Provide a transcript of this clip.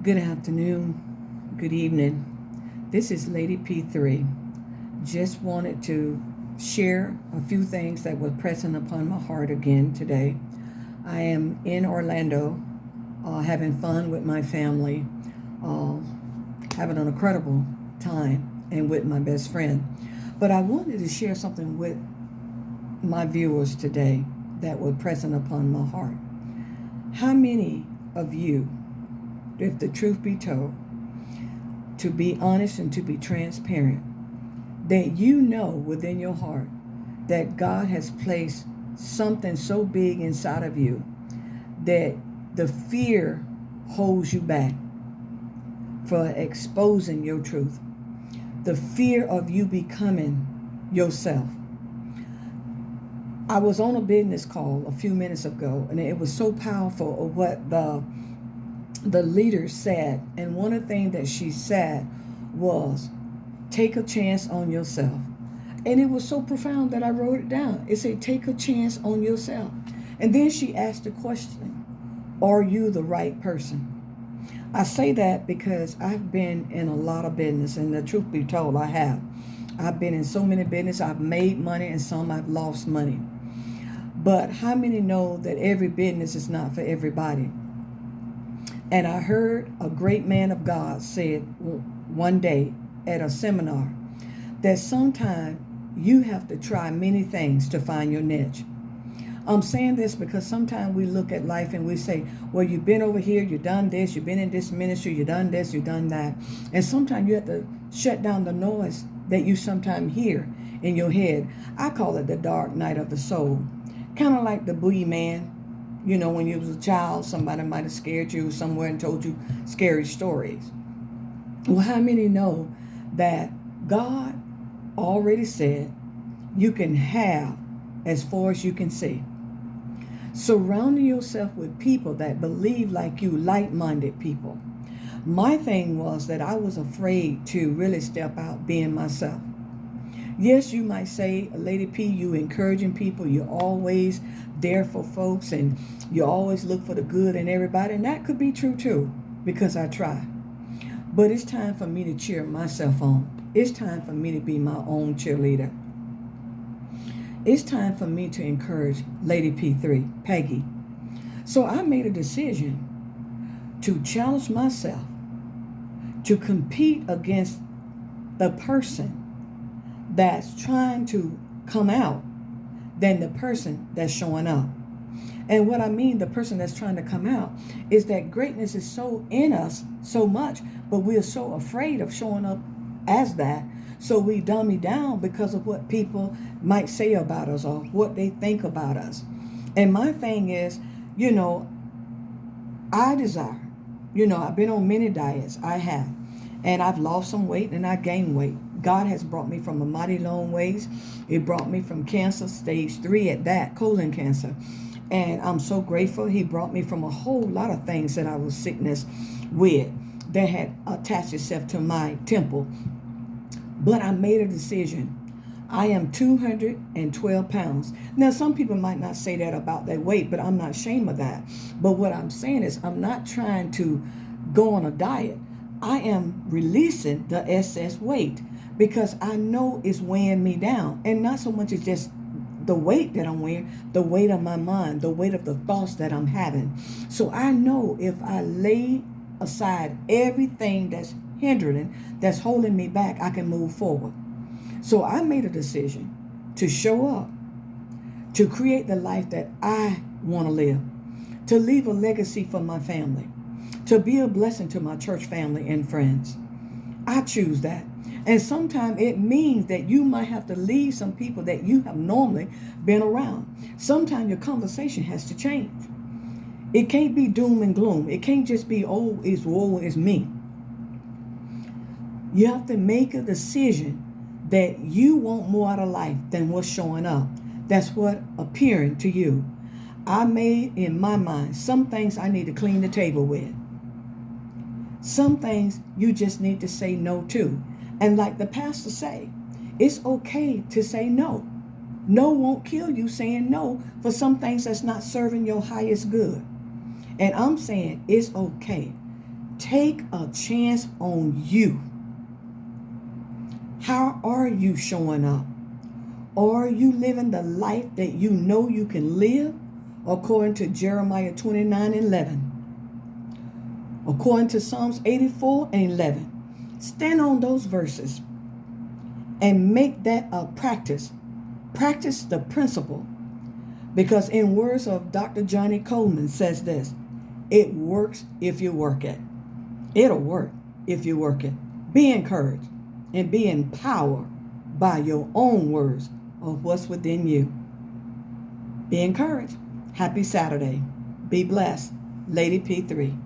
Good afternoon, good evening. This is Lady P3. Just wanted to share a few things that were pressing upon my heart again today. I am in Orlando, having fun with my family, uh, having an incredible time, and with my best friend. But I wanted to share something with my viewers today that were pressing upon my heart. How many of you, if the truth be told, to be honest and to be transparent, that you know within your heart that God has placed something so big inside of you that the fear holds you back for exposing your truth, the fear of you becoming yourself. I was on a business call a few minutes ago, and it was so powerful of what the leader said. And one of the things that she said was, take a chance on yourself. And it was so profound that I wrote it down. It said, take a chance on yourself. And then she asked the question, are you the right person? I say that because I've been in a lot of business, and the truth be told, I have. I've been in so many business. I've made money, and some I've lost money. But how many know that every business is not for everybody? And I heard a great man of God said one day at a seminar that sometimes you have to try many things to find your niche. I'm saying this because sometimes we look at life and we say, well, you've been over here, you've done this, you've been in this ministry, you've done this, you've done that. And sometimes you have to shut down the noise that you sometimes hear in your head. I call it the dark night of the soul. Kind of like the boogeyman. You know, when you was a child, somebody might have scared you somewhere and told you scary stories. Well, how many know that God already said you can have as far as you can see? Surrounding yourself with people that believe like you, like-minded people. My thing was that I was afraid to really step out being myself. Yes, you might say, Lady P, you encouraging people, you're always there for folks, and you always look for the good in everybody, and that could be true too, because I try. But it's time for me to cheer myself on. It's time for me to be my own cheerleader. It's time for me to encourage Lady P3, Peggy. So I made a decision to challenge myself to compete against the person that's trying to come out than the person that's showing up. And what I mean, the person that's trying to come out, is that greatness is so in us so much, but we're so afraid of showing up as that. So we dummy down because of what people might say about us or what they think about us. And my thing is, I desire, I've been on many diets. I have. And I've lost some weight and I gained weight. God has brought me from a mighty long ways. It brought me from cancer, stage 3 at that, colon cancer. And I'm so grateful. He brought me from a whole lot of things that I was sickness with that had attached itself to my temple. But I made a decision. I am 212 pounds. Now, some people might not say that about their weight, but I'm not ashamed of that. But what I'm saying is I'm not trying to go on a diet. I am releasing the excess weight because I know it's weighing me down. And not so much as just the weight that I'm wearing, the weight of my mind, the weight of the thoughts that I'm having. So I know if I lay aside everything that's hindering, that's holding me back, I can move forward. So I made a decision to show up, to create the life that I want to live, to leave a legacy for my family, to be a blessing to my church family and friends. I choose that. And sometimes it means that you might have to leave some people that you have normally been around. Sometimes your conversation has to change. It can't be doom and gloom. It can't just be, oh, it's woe is me. You have to make a decision that you want more out of life than what's showing up. That's what appearing to you. I made in my mind some things I need to clean the table with. Some things you just need to say no to. And like the pastor say, it's okay to say no. No won't kill you saying no for some things that's not serving your highest good. And I'm saying it's okay. Take a chance on you. How are you showing up? Are you living the life that you know you can live? According to Jeremiah 29:11. According to Psalms 84:11. Stand on those verses and make that a practice. Practice the principle. Because in words of Dr. Johnny Coleman says this, it works if you work it. It'll work if you work it. Be encouraged and be empowered by your own words of what's within you. Be encouraged. Happy Saturday. Be blessed. Lady P3.